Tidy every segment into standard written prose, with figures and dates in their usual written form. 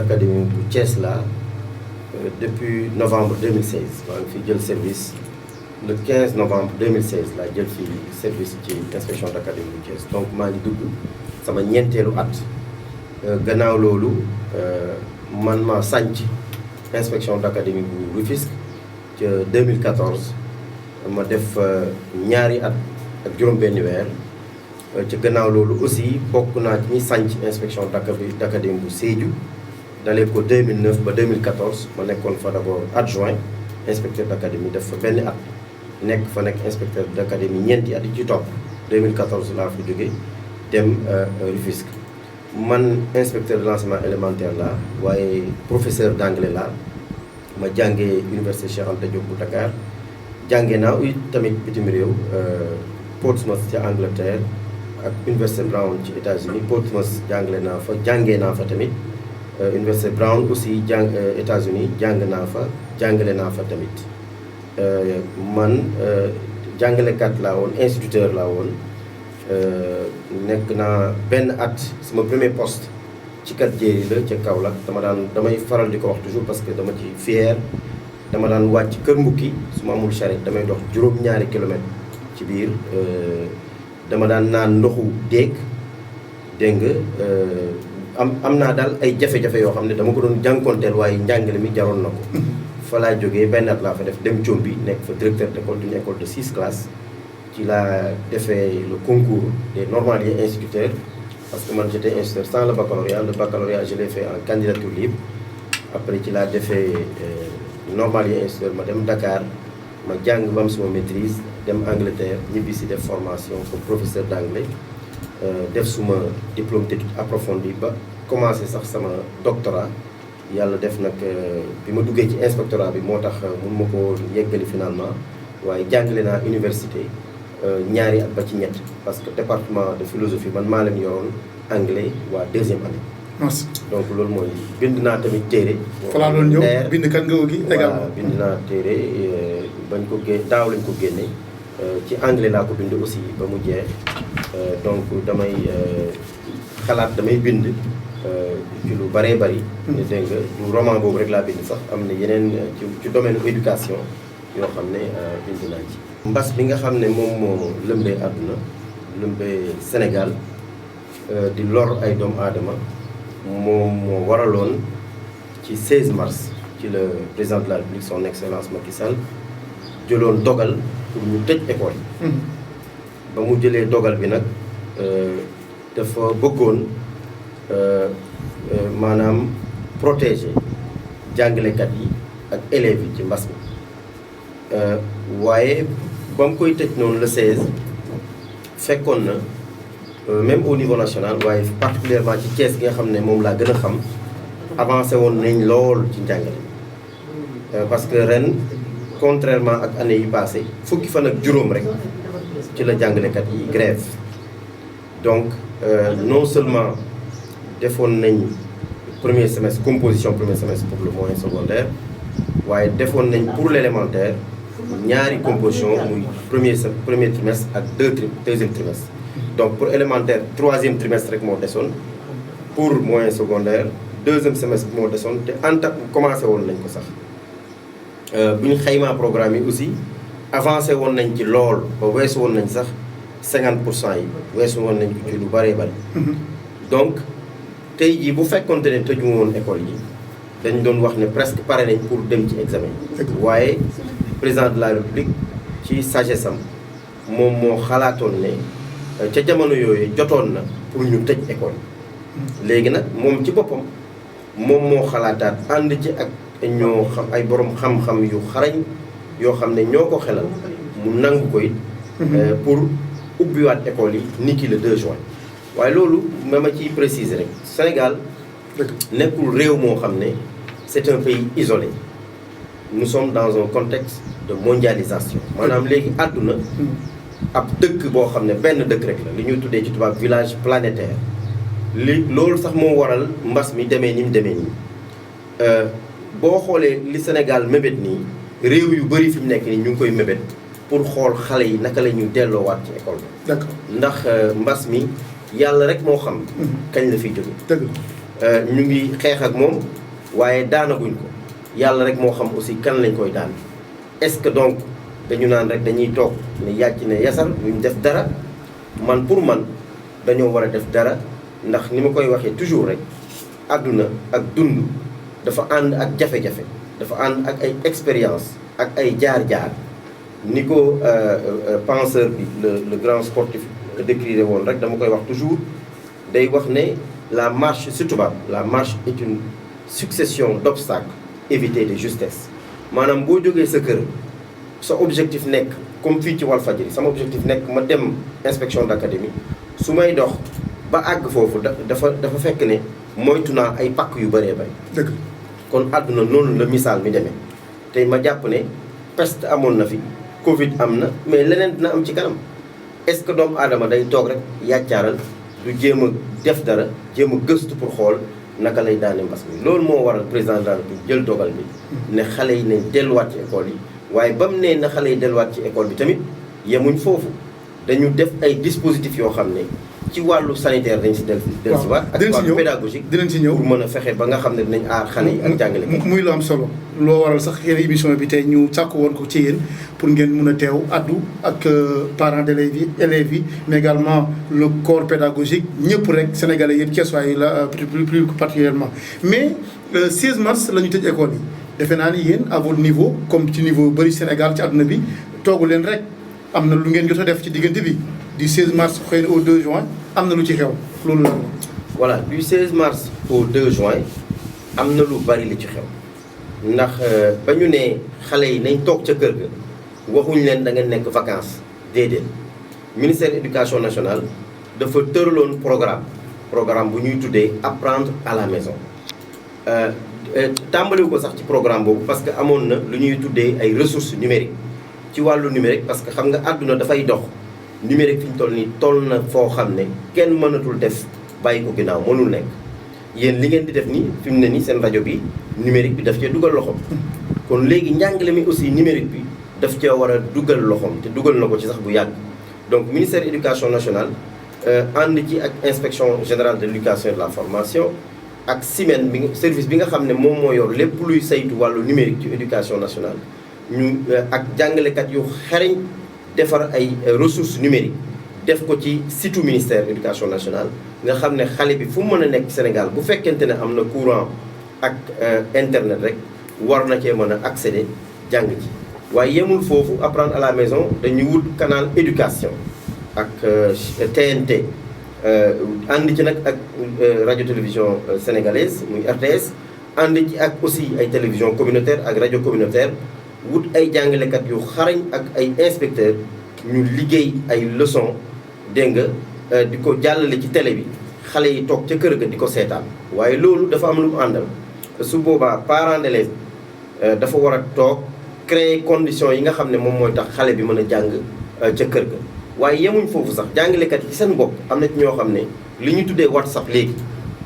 d'académie bu Thiès là depuis novembre 2016 maa ngi fi jël service le 15 novembre 2016 laa jël fi service ci inspection d'académie bu Thiès donc maa ngi dugg sama ñeenteelu at gannaaw loolu man maa sànc inspection d'académie bu Rufisque ca 2014 ma def ñaari at ak juróom-benni weer ci gannaaw loolu aussi bokk naa ci ñi sànc inspection d'académie bu Sédhiou dalee ko 2009 ba 2014 ma nekkoon fa d'abord adjoint inspecteur d'académie def fa benn at nekk inspecteur d'académie ñeenti at yi ci topp 2014 laa fa jóge dem Rufisque man inspecteur de l'enseignement élémentaire la waaye professeur d'anglais la ma jàngee université Cheikh Anta Diop bu Dakar jàngee naa tamit bitim réew Portsmouth ci Angleterre ak université Brown ci États-Unis Portsmouth jàngale naa fa jàngee naa fa tamit université Brown aussi États-Unis jàngale naa fa tamit man jàngalekat laa woon instituteur laa woon nekk naa benn at sama premier poste ci kat jéeri la ca Kaolack damay faral di ko wax toujours parce que dama ci fier dama daan wàcc Kër Mbukki su ma amul charrette damay dox juróom-ñaari kilomètres ci biir dama daan naan ndoxu dégg nga am naa daal ay jafe-jafe yoo xam ne dama ko doon jànkonteel waaye njàngale mi jaroon na ko fa laa jógee benn at laa fa def dem Thiombi nekk fa directeur d'école d'une école de 6 classes ci laa defee le concours des normaliers instituteurs parce que man j'étais instituteur sans le baccalauréat je l'ai fait en candidature libre après ci laa defee normalier instituteur ma dem Dakar ma jàng ba am suma maîtrise dem Angleterre ñibbi si def formation comme professeur d'anglais def suma diplôme d'études approfondies ba commencé sax sama doctorat yàlla def nag bi ma duggee ci inspectorat bi moo tax mun ma ko yeggali finalement waaye jàngale naa université ñaari at ba ci ñett parce que département de philosophie man maa leen yoroon anglais waa 2e année. merci donc loolu mooy bind naa tamit téere. falaa doon ñëw bind kan nga gi également bind naa téere bañ ko daaw lañ ko génne ci anglais laa ko bind aussi ba mu jeex donc damay bind ci lu bëree bëri. dégg nga du roman boobu rek laa bind sax am na yeneen ci domaine éducation yoo xam ne bind naa ci. mbas bi nga xam ne moom moo lëmbee àdduna lëmbee Sénégal di lor ay doomu aadama moom moo waraloon ci 16 mars ci le président de la République son excellence Macky Sall jëloon dogal pour ñu tëj école yi. ba mu jëlee dogal bi nag dafa bëggoon maanaam protéger jàngalekat yi ak élèves yi ci mbas mi waaye ba mu koy tëj noonu le 16 fekkoon na même au niveau national waaye particulièrement ci Thiès gi nga xam ne moom laa gën a xam avancé woon nañ lool ci njàngale parce que ren contrairement ak année yi passé fukki fan ak juróom rek ci la jàngalekat yi grève donc non seulement defoon nañ premier semestre composition premier semestre pour le moyen secondaire waaye defoon nañ pour l'élémentaire ñaari composition muy premier trimestre ak deuxième trimestre donc pour élémentaire 3e trimestre rek moo desoon pour moyen secondaire 2e semestre moo desoon te commencé woon nañ ko sax bu ñu xaymaa programme yi aussi avancé woon nañ ci lool ba weesu woon nañ sax 50% yi weesu woon nañ ko ci lu bëree bëri donc tey jii bu fekkonte ne tëju woon école yi dañ doon wax ne presque pare nañ pour dem ci examen waaye président de la République ci sagesse am moom moo xalaatoon ne ca jamono yooyu jotoon na pour ñu tëj école léegi nag moom ci boppam moom moo xalaataat ànd ci ak ñoo xam ay borom xam-xam yu xarañ yoo xam ne ñoo ko xelal mu nangu ko it pour ubbiwaat école yi niki le 2 juin waaye loolu ma ciy préciser rek Sénégal nekkul réew moo xam ne c'est un pays isolé nous sommes dans un contexte de mondialisation maanaam léegi àdduna ab dëkk boo xam ne benn dëkk rek la li ñuy tuddee ci tubaab village planétaire loolu sax moo waral mbas mi demee ni mu demee nii boo xoolee li Sénégal mébét nii réew yu bëri fi mu nekk nii ñu ngi koy mébét pour xool xale yi naka la ñuy delloowaat ci école bi. d'accord ndax mbas mi yàlla rek moo xam. kañ la fiy jóge. dëgg ñu ngi xeex ak moom waaye daanaguñ ko yàlla rek moo xam aussi kan lañ koy daan est-ce que donc dañu naan rek dañuy toog ne yàcc ne yasar duñ def dara man pour man dañoo war a def dara ndax ni ma koy waxee toujours rek àdduna ak dund dafa ànd ak jafe-jafe dafa ànd ak ay expérience ak ay jaar-jaar ni ko penseur bi le grand sportif décrire woon rek dama koy wax toujours day wax ne la marche si tubaab la marche est une succession d'obstacles éviter de justesse maanaam boo jógee sa kër sa objectif nekk comme fii ci Walfadjri sama objectif nekk ma dem inspection d'académie su may dox ba àgg foofu dafa fekk ne moytu naa ay pakk yu bëree bëri. dëgg kon àdduna noonu la misaal mi demee tey ma jàpp ne peste amoon na fi Covid am na mais leneen dina am ci kanam est-ce que doomu aadama day toog rek yàccaaral du jéem a def dara jéem a gëstu pour xool naka lay daane mbas mi loolu moo waral président de la République jël dogal bi ne xale yi nañ delluwaat ci école yi waaye ba mu ne na xale yi delluwaat ci école bi tamit yemuñ foofu dañu def ay dispositifs yoo xam ne ci wàllu sanitaire dañ si dellusiwaat ak wàllu pédagogique dinañ si ñëw pour mën a fexe ba nga xam ne dinañ aar xale yi ak jàngale muy lu am solo loo waral sax yéen émission bi tey ñu sàkk woon ko ci yéen pour ngeen mun a teew addu ak parents d'élèves yi mais également le corps pédagogique ñëpp rek sénégalais yëpp Thiessois yi la plus particulièrement mais 16 mars la ñu tëj école yi defe naa ni yéen à votre niveau comme ci niveau bëri Sénégal ci àdduna bi toogu leen rek am na lu ngeen jot a def ci diggante bi du 16 mars xëy na au 2 juin am na lu ci xew loolu la. voilà du 16 mars au 2 juin am na lu bari li ci xew ndax ba ñu ne xale yi nañ toog ca kër ga waxuñ leen da ngeen nekk vacances déedéet ministère éducation nationale dafa tëraloon programme bu ñuy tuddee apprendre à la maison tàmbaliwu ko sax ci programme boobu parce que amoon na lu ñuy tuddee ay ressources numériques ci wàllu numérique parce que xam nga àdduna dafay dox numérique fi ñu toll nii toll na foo xam ne kenn mënatul def bàyyi ko ginnaaw mënul nekk yéen li ngeen di def nii fi mu ne nii seen rajo bi numérique bi daf cee dugal loxoom kon léegi njàngale mi aussi numérique bi daf cee war a dugal loxoom te dugal na ko ci sax bu yàgg donc ministère éducation nationale ànd ci ak inspection générale de l'éducation et de la formation ak SIMEN bi service bi nga xam ne moom moo yor lépp luy saytu wàllu numérique ci éducation nationale ñu ak jàngalekat yu xereñ defar ay ressources numériques def ko ci site ministère éducation nationale nga xam ne xale bi fu mu mën a nekk Sénégal bu fekkente ne am na courant ak internet rek war na cee mën a accéder jàng ci waaye yemul foofu apprendre à la maison dañuy wut canal éducation ak TNT ànd ci nag ak radio télévision sénégalaise muy RTS ànd ci ak aussi ay télévision communautaire ak rajo communautaire wut ay jàngalekat yu xarañ ak ay inspecteurs ñu liggéey ay leçons dégg nga di ko jàllale ci télé bi xale yi toog ca kër ga di ko seetaan waaye loolu dafa am lu mu àndal su boobaa parents d'élèves dafa war a toog créer conditions yi nga xam ne moom mooy tax xale bi mën a jàng ca kër ga waaye yemuñ foofu sax jàngalekat yi seen bopp am na ci ñoo xam ne li ñu tuddee WhatsApp léegi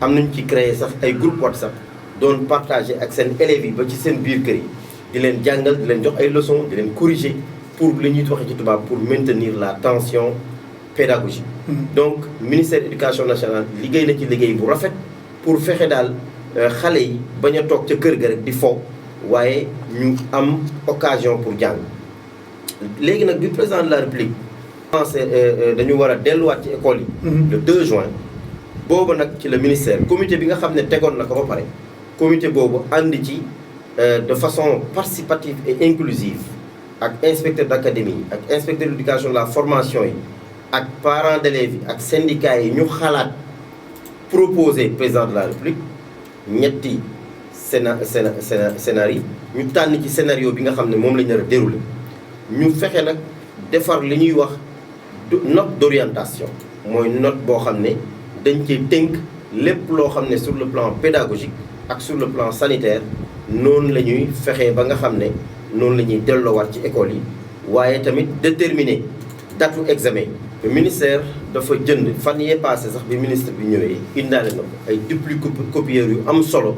am nañ ci créer sax ay groupe WhatsApp doon partager ak seen élèves yi ba ci seen biir kër yi di leen jàngal di leen jox ay leçons di leen corriger pour li ñuy waxee ci tubaab pour maintenir la tension pédagogique. donc ministère éducation nationale liggéey na ci liggéey bu rafet pour fexe daal xale yi bañ a toog ca kër ga rek di fo waaye ñu am occasion pour jàng léegi nag bi président de la République pensé dañu war a delluwaat ci école yi le 2 juin boobu nag ci le ministère comité bi nga xam ne tegoon na ko ba pare comité boobu ànd ci de façon participative et inclusive ak inspecteur d'académie ak inspecteur d'éducation de la formation yi ak parents d'élèves yi ak syndicats yi ñu xalaat proposer président de la République ñetti scénario ñu tànn ci scénario bi nga xam ne moom la ñu nar a dérouler ñu fexe nag defar li ñuy wax note d'orientation mooy note boo xam ne dañ cee tënk lépp loo xam ne sur le plan pédagogique ak sur le plan sanitaire noonu la ñuy fexee ba nga xam ne noonu la ñuy delloowaat ci école yi waaye tamit déterminer datu examen le ministère dafa jënd fan yee passé sax bi ministre bi ñëwee indaale na ko ay duplicopieurs yu am solo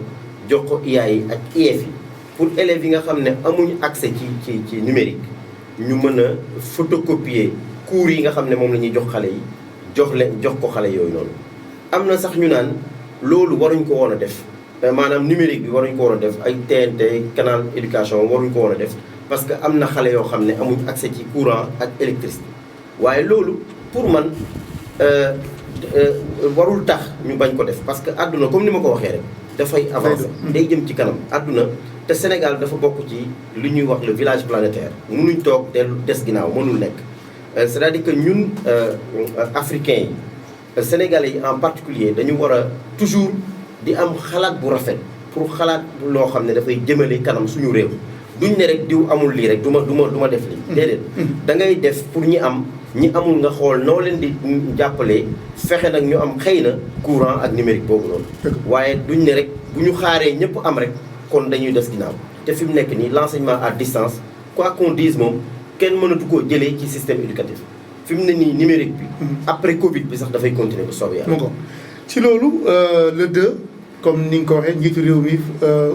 jox ko IA yi ak IEF yi pour élèves yi nga xam ne amuñu accès ci numérique ñu mën a photocopier cours yi nga xam ne moom la ñuy jox xale yi jox ko xale yooyu noonu am na sax ñu naan loolu waruñ ko woon a def maanaam numérique bi waruñ ko woon a def ay TNT canal éducation waruñ ko woon a def parce que am na xale yoo xam ne amuñ accès ci courant ak électricité waaye loolu pour man warul tax ñu bañ ko def parce que àdduna comme ni ma ko waxee rek dafay avancer day jëm ci kanam àdduna te Sénégal dafa bokk ci li ñuy wax le village planétaire mënuñ toog des ginnaaw mënul nekk c'est-à-dire que ñun africains yi sénégalais yi en particulier dañu war a toujours di am xalaat bu rafet pour xalaat loo xam ne dafay jëmale kanam suñu réew duñ ne rek diw amul lii rek du ma def lii déedéet da ngay def pour ñi amul nga xool noo leen di jàppalee fexe nag ñu am xëy na courant ak numérique boobu noonu waaye duñ ne rek bu ñu xaaree ñëpp am rek kon dañuy des ginnaaw te fi mu nekk nii l'enseignement à distance quoi qu'on dise moom kenn mënatu koo jëlee ci système éducatif fi mu ne nii numérique bi après Covid bi sax dafay continuer bu soobee yàlla. ci loolu le 2 comme ni nga ko waxee njiitu réew mi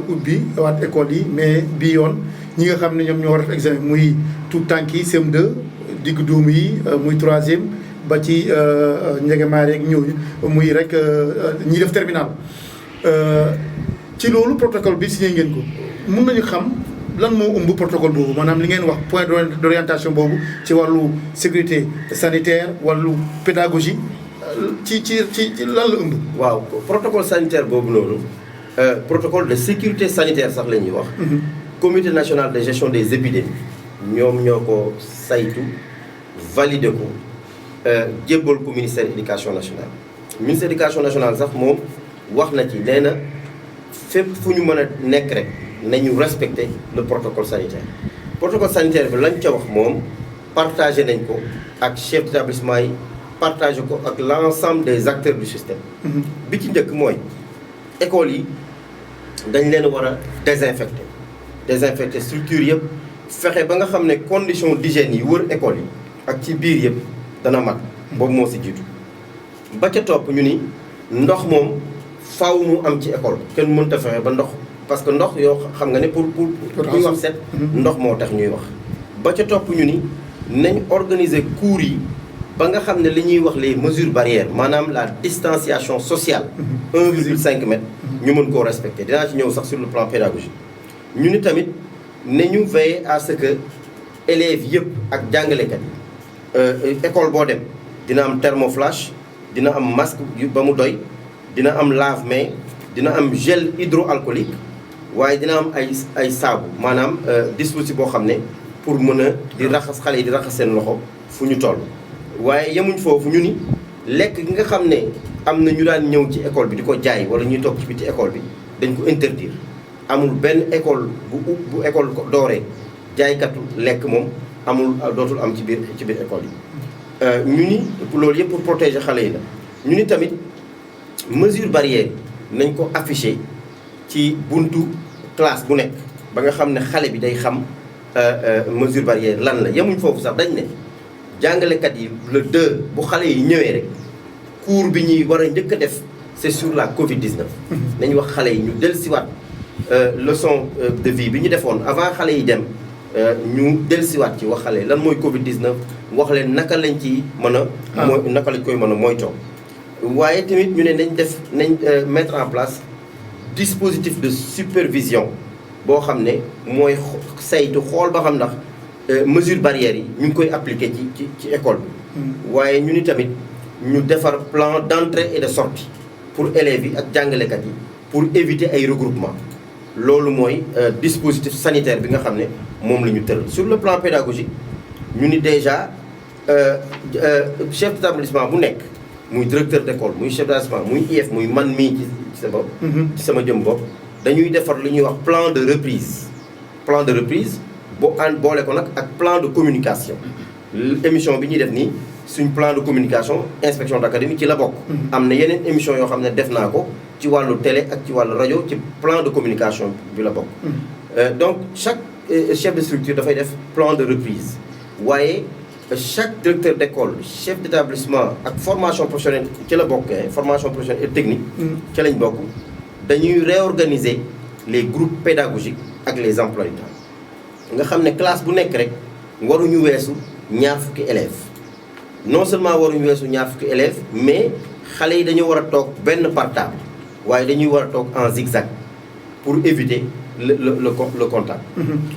ubbi waat école yi mais bii yoon ñi nga xam ne ñoom ñoo war a def examen muy tout tànk yi CM2 diggu dóomu yi muy 3e ba ci njegemaar yeeg ñooñu muy rek ñi def terminal ci loolu protocole bi signé ngeen ko mun nañu xam lan moo ëmb protocole boobu maanaam li ngeen wax point d'orientation boobu ci wàllu sécurité sanitaire wàllu pédagogie ci lan la ëmb. waaw protocole sanitaire boobu noonu protocole de sécurité sanitaire sax la ñuy wax. comité national de gestion des épidémies ñoom ñoo ko saytu validé ko jébbal ko ministère éducation nationale. ministère éducation nationale sax moom wax na ci nee na fépp fu ñu mën a nekk rek nañu respecter le protocole sanitaire. protocole sanitaire bi lañ ca wax moom partagé nañ ko ak chef d'établissement yi. partagé ko ak l'ensemble des acteurs du système. bi ci njëkk mooy écoles yi dañ leen war a désinfecter structure yëpp fexe ba nga xam ne condition d'hygiène yi wër école yi ak ci biir yëpp dana mat boobu moo si jiitu. ba ca topp ñu ni ndox moom faaw mu am ci école kenn mënta fexe ba ndox parce que ndox yoo xam nga ne pour ñuy wax set ndox moo tax ñuy wax. ba ca topp ñu ni nañ organiser cours yi. ba nga xam ne li ñuy wax les mesures barrières maanaam la distanciation sociale 1,5 mètre ñu mën koo respecter dinaa ci ñëw sax sur le plan pédagogique ñu ni tamit ne ñu veiller à ce que élèves yëpp ak jàngalekat yi école boo dem dina am thermoflash dina am masque ba mu doy dina am lave-mains dina am gel hydroalcoolique waaye dina am ay saabu maanaam dispositif boo xam ne pour mën a di raxas xale yi di raxas seen loxo fu ñu toll waaye yemuñ foofu ñu ni lekk gi nga xam ne am na ñu daan ñëw ci école bi di ko jaay wala ñuy toog ci biti école bi dañ ko interdire amul benn école bu école dooree jaaykatu lekk moom amul dootul am ci biir école yi. ñu ni loolu yëpp pour protéger xale yi la ñu ni tamit mesure barrière nañ ko afficher ci buntu classe bu nekk ba nga xam ne xale bi day xam mesure barrière lan la yemuñ foofu sax dañ ne. jàngalekat yi le 2 bu xale yi ñëwee rek cours bi ñuy war a njëkk a def c'est sur la Covid-19. nañu wax xale yi ñu dellusiwaat leçon de vie bi ñu defoon avant xale yi dem ñu dellusiwaat ci wax xale lan mooy Covid-19 wax leen naka lañ ci mën a. mooy naka lañ koy mën a moytoo. waaye tamit ñu ne nañ mettre en place dispositif de supervision boo xam ne mooy saytu xool ba xam ndax. mesures barrières yi ñu ngi koy appliquer ci école bi. waaye ñu ni tamit ñu defar plan d'entrée et de sortie pour élèves yi ak jàngalekat yi pour éviter ay regroupement loolu mooy dispositif sanitaire bi nga xam ne moom la ñu tëral. sur le plan pédagogique ñu ni déjà chef d'établissement bu nekk muy directeur d'école muy chef d'établissement muy IEF muy man mii ci sa bopp. ci sama jëm bopp dañuy defar lu ñuy wax plan de reprise boo boole ko nag ak plan de communication émission bi ñuy def nii suñ plan de communication inspection d'académie ci la bokk. am na yeneen émission yoo xam ne def naa ko ci wàllu télé ak ci wàllu rajo ci plan de communication bi la bokk. donc chaque chef de structure dafay def plan de reprise waaye chaque directeur d'école chef d'établissement ak formation professionnelle ci la bokk formation professionnelle et technique. ci lañ bokk dañuy réorganiser les groupes pédagogiques ak les emplois du temps. nga xam ne classe bu nekk rek waruñu weesu ñaar fukki élèves non seulement waruñu weesu ñaar fukki élèves mais xale yi dañoo war a toog benn par table waaye dañuy war a toog en zigzag pour éviter le contact.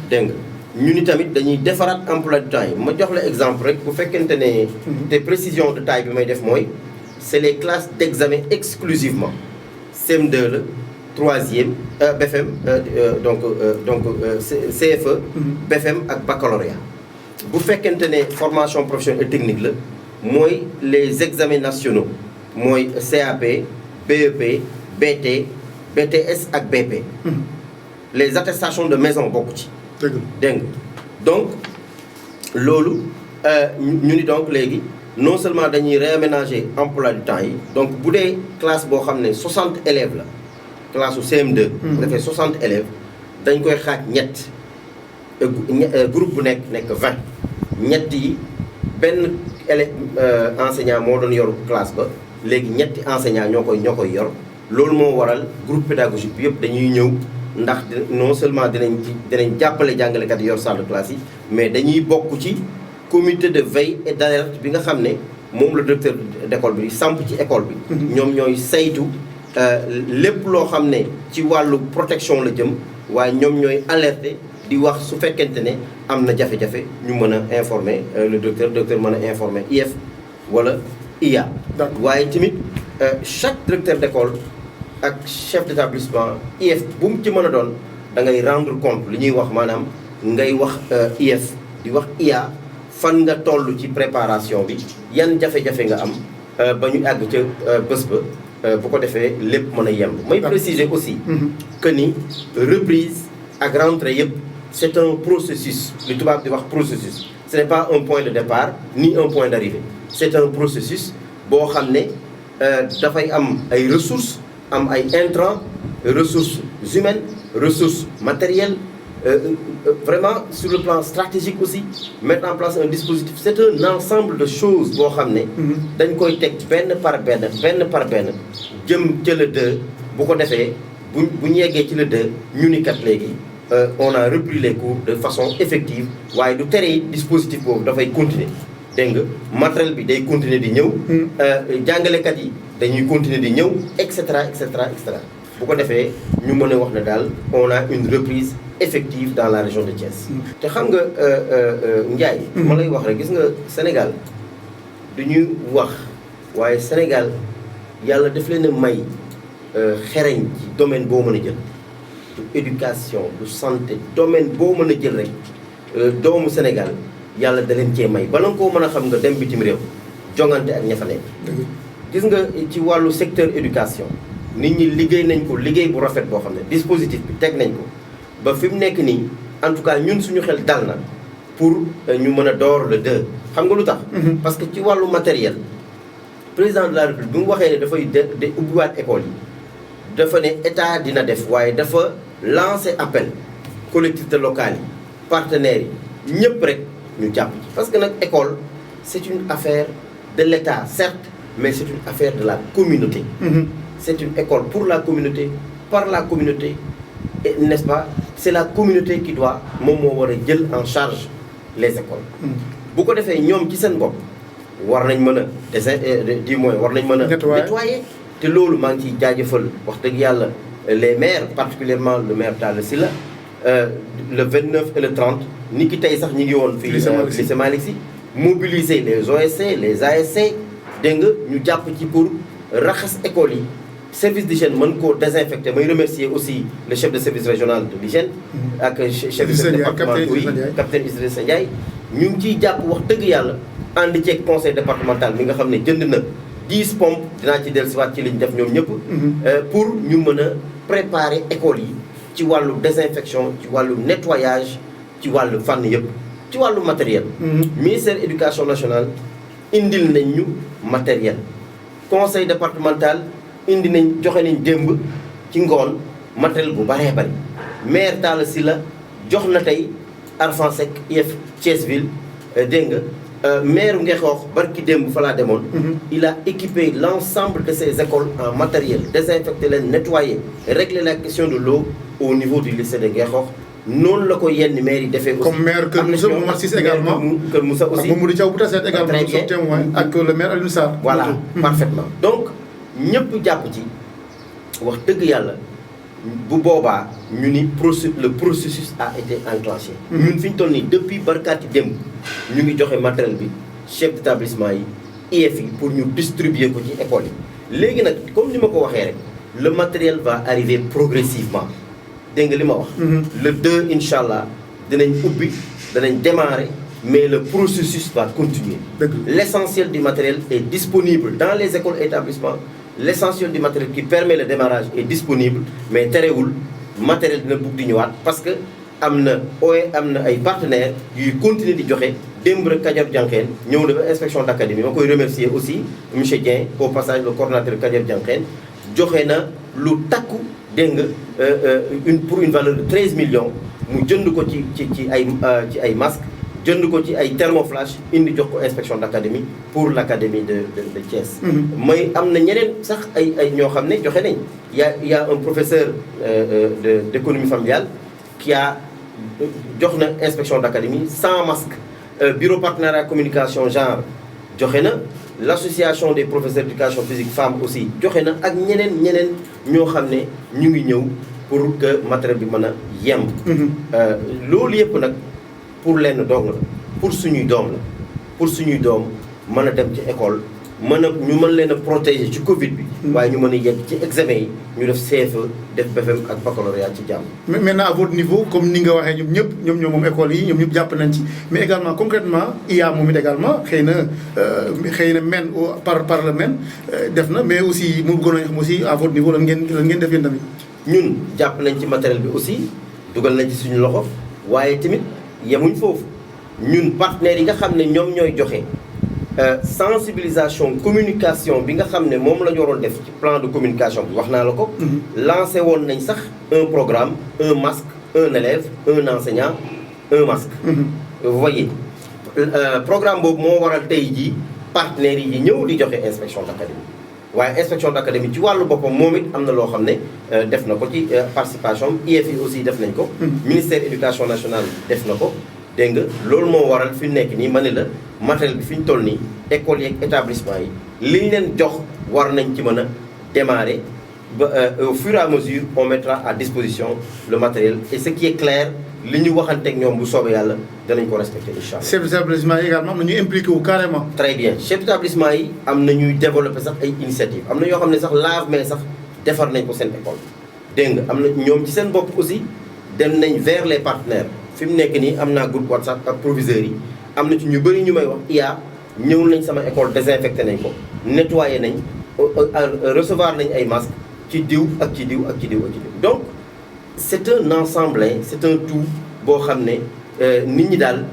dégg nga ñu ni tamit dañuy defaraat emploi du temps yi ma jox la exemple rek bu fekkente ne. te précision de taille bi may def mooy c'est les classes d'examen exclusivement CM2 la 3e BFM donc CFE. BFM ak baccalauréat bu fekkente ne formation professionnelle et technique la mooy les examens nationaux mooy CAP BEP BT BTS ak BP. les attestations de maison bokk ci. dégg nga donc loolu ñu ni donc léegi non seulement dañuy réaménager emploi du temps yi donc bu dee classe boo xam ne 60 élèves la classe su CM2. bu defee 60 élèves dañ koy xaaj ñett groupe bu nekk 20 ñett yi benn enseignant moo doon yor classe ba léegi ñetti enseignant ñoo koy yor loolu moo waral groupe pédagogique bi yëpp dañuy ñëw ndax non seulement dinañ jàppale jàngalekat yi yor salle de classe yi mais dañuy bokk ci comité de veille et d'alerte bi nga xam ne moom la directeur d'école bi samp ci école bi. ñoom ñooy saytu lépp loo xam ne ci wàllu protection la jëm waaye ñoom ñooy alerter di wax su fekkente ne am na jafe-jafe ñu mën a informer le directeur mën a informer IF wala IA. waaye tamit chaque directeur d'école ak chef d'établissement IF bu mu ci mën a doon da ngay rendre compte li ñuy wax maanaam ngay wax IF di wax IA fan nga toll ci préparation bi yan jafe-jafe nga am ba ñu àgg ca bés ba bu ko defee lépp mën a yemb. may préciser aussi que ni reprise ak rentrée yëpp c'est un processus li tubaab di wax processus ce n'est pas un point de départ ni un point d'arrivée c'est un processus boo xam ne dafay am ay ressources am ay intrants ressources humaines ressources matérielles vraiment sur le plan stratégique aussi mettre en place un dispositif c'est un ensemble de choses boo xam ne dañ koy teg benn par benn jëm ca le 2 bu ko defee bu ñu yeggee ci le 2 ñu ni kat léegi on a repris les cours de façon effective waaye du tere it dispositif boobu dafay continuer dégg nga matériel bi day continuer di ñëw jàngalekat yi dañuy continuer di ñëw et cetera et cetera et cetera bu ko defee ñu mën a wax ne daal on a une reprise effective dans la région de Thiès. te xam nga Ndiaye. ma lay wax rek gis nga Sénégal du ñuy wax waaye Sénégal yàlla daf leen a may xereñ ci domaine boo mën a jël du éducation du santé domaine boo mën a jël rek doomu Sénégal yàlla da leen cee may bala nga koo mën a xam nga dem bitim réew jongante ak ña fa nekk. gis nga ci wàllu secteur éducation nit ñi liggéey nañ ko liggéey bu rafet boo xam ne dispositif bi teg nañ ko ba fi mu nekk nii en tout cas ñun suñu xel dal na pour ñu mën a door le 2 xam nga lu tax. parce que ci wàllu matériel président de la République bi mu waxee ne dafay de ubbiwaat école yi dafa ne état dina def waaye dafa lancer appel collectivités locales yi partenaires yi ñëpp rek ñu jàpp ci parce que nag école c'est une affaire de l'État certes mais c'est une affaire de la communauté. C'est une école pour la communauté par la communauté et n'est-ce pas c'est la communauté qui doit moom moo war a jël en charge les écoles. bu ko defee ñoom ci seen bopp war nañ mën a du moins war nañ mën a nettoyer te loolu maa ngi ciy jaajëfal wax dëgg yàlla les maires particulièrement le maire Talla Sylla le 29 et le 30 ni ki tey sax ñi ngi woon fii lycée Malick Sy mobiliser les OSC les ASC dégg nga ñu jàpp ci pour raxas écoles yi service d'hygiène mën koo désinfecter may remercier aussi le chef de service régional de l'hygiène ak chef de service départemental yi capitaine Idrissa Ndiaye ñu ngi ciy jàpp wax dëgg yàlla ànd ceeg conseil départemental mi nga xam ne jënd na 10 pompes dinaa ci dellusiwaat ci liñ def ñoom ñëpp pour ñu mën a préparer écoles yi ci wàllu désinfection ci wàllu nettoyage ci wàllu fànn yëpp ci wàllu matériel ministère éducation nationale indil nañ ñu matériel conseil départemental indi nañ joxe nañ démb ci ngoon matériel bu baree bari maire Talla Sylla jox na tey Arfan Seck IEF Thièsville dégg nga maire Ngexoox barki démb fa laa demoon il a équipé l'ensemble de ses écoles en matériel désinfecté leen nettoyé régler la question de l'eau au niveau du lycée de Ngexoox noonu la ko yenn maire yi defee aussi comme maire Kër Moussa Momar Cissé également Kër Moussa aussi Mamadou Thiaw Boutasset également son témoin ak le maire Alioune Sarr voilà parfaitement donc ñëpp jàpp ci wax dëgg yàlla bu boobaa ñu ni le processus a été enclenché. ñun fi ñu toll nii depuis barkaati démb ñu ngi joxe matériel bi chef d'établissement yi IEF yi pour ñu distribuer ko ci école yi. léegi nag comme ni ma ko waxee rek le matériel va arriver progressivement dégg nga li ma wax. le 2 incha allah dinañ ubbi danañ démarrer mais le processus va continuer. L'essentiel du matériel est disponible dans les écoles et établissements. L'essentiel du matériel qui permet le démarrage est disponible mais terewul matériel dina bugg di ñëwaat parce que am na ay partenaires yuy continuer di joxe démb rek Kajoor Jànqeen ñëw na ba inspection d'académie ma koy remercier aussi monsieur Dieng au passage le coordonnateur Kajoor Jànqeen joxe na lu takku dégg nga pour une valeur de 13 millions mu jënd ko ci ay masques jënd ko ci ay thermoflash indi jox ko inspection d'académie pour l'académie de Thiès. mooy am na ñeneen sax ay ñoo xam ne joxe nañ. y a un professeur d'économie familiale qui a jox na inspection d'académie 100 masques. bureau partenariat communication genre joxe na l'association des professeurs d'éducation physique femmes aussi joxe na ak ñeneen ñoo xam ne ñu ngi ñëw pour que matériel bi mën a yemb. loolu yëpp nag. pour lenn dong la pour suñuy doom la pour suñuy doom mën a dem ci école ñu mën leen a protéger ci Covid bi. waaye ñu mën a yegg ci examen yi ñu def CFE def BFEM ak baccalauréat ci jàmm. mais maintenant à votre niveau comme ni nga waxee ñoom moom école yi ñoom ñëpp jàpp nañ ci mais également concrètement IA moom it également xëy na men par le men def na mais aussi mu bëggoon a xam aussi à votre niveau lan ngeen def yéen tamit. ñun jàpp nañ ci matériel bi aussi dugal nañ ci suñu loxo waaye tamit. yemuñ foofu ñun partenaires yi nga xam ne ñoom ñooy joxe sensibilisation communication bi nga xam ne moom la ñu waroon def ci plan de communication bi wax naa la ko. lancé woon nañ sax un programme un masque un élève un enseignant un masque. vous voyez programme boobu moo waral tey jii partenaires yi ñëw di joxe inspection d'académie waaye inspection d'académie ci wàllu boppam moom it am na loo xam ne def na ko ci participation IEF yi aussi def nañ ko. ministère éducation nationale def na ko. dégg nga loolu moo waral fi nekk nii ma ne la matériel bi fi ñu toll nii écoles yeeg établissement yi li ñu leen jox war nañ ci mën a démarrer ba au fur et à mesure on mettra à disposition le matériel et ce qui est clair li ñu waxanteeg ñoom bu soobee yàlla danañ ko respecter incha allah. chef d'établissement yi également am na ñu impliqué wu carrément. très bien chef d'établissement yi am na ñuy développer sax ay initiatives am na yoo xam ne sax lave-mains sax defar nañ ko seen école. dégg nga am na ñoom ci seen bopp aussi dem nañ vers les partenaires. fi mu nekk nii am naa groupe WhatsApp ak proviseurs yi am na ci ñu bëri ñu may wax IA ñëw nañ sama école désinfecté nañ ko nettoyé nañ recevoir nañ ay masques ci diw ak ci diw ak ci diw ak ci diw. donc c'est un ensemble c'est un tout boo xam ne nit ñi daal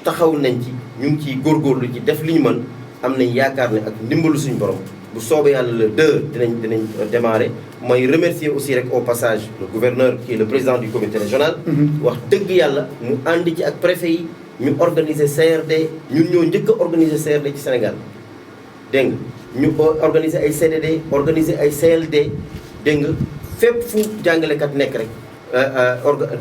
taxaw nañ ci ñu ngi ciy góorgóorlu ci def li ñu mën am nañ yaakaar ne ak ndimbalu suñu borom bu soobee yàlla le 2 dinañ démarrer. mooy remercier aussi rek au passage le gouverneur qui est le président du comité régional. wax dëgg yàlla mu ànd ci ak préfet yi ñu organiser CRD ñun ñoo njëkk a organiser CRD ci Sénégal dégg nga ñu organiser ay CDD organiser ay CLD dégg nga fépp fu jàngalekat nekk rek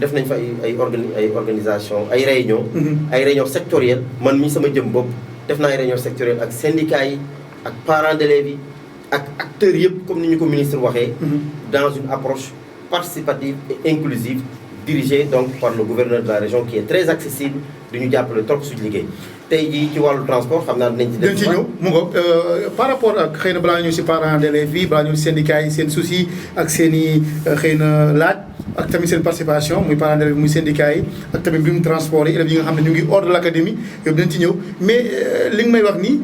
def nañ fa ay organisation ay réunion ay réunion sectorielle man mi sama jëm bopp def naa ay réunion sectorielle ak syndicats yi ak parents d'élèves yi ak acteurs yëpp comme ni ñu ko ministre waxee dans une approche participative et inclusive dirigée donc par le gouverneur de la région qui est très accessible di ñu jàppale trop suñu liggéey tey jii ci wàllu transport xam naa dinañ ci ñëw mu ngoog par rapport ak xëy na balaa ñëw si parents d'élèves yi balaa ñëw si syndicats yi seen souci ak seen i xëy na laaj ak tamit seen participation muy parents d'élèves muy syndicats yi ak tamit mbirum transport yi élèves yi nga xam ne ñu ngi hors de l'académie yow dinañ ci ñëw mais li nga may wax nii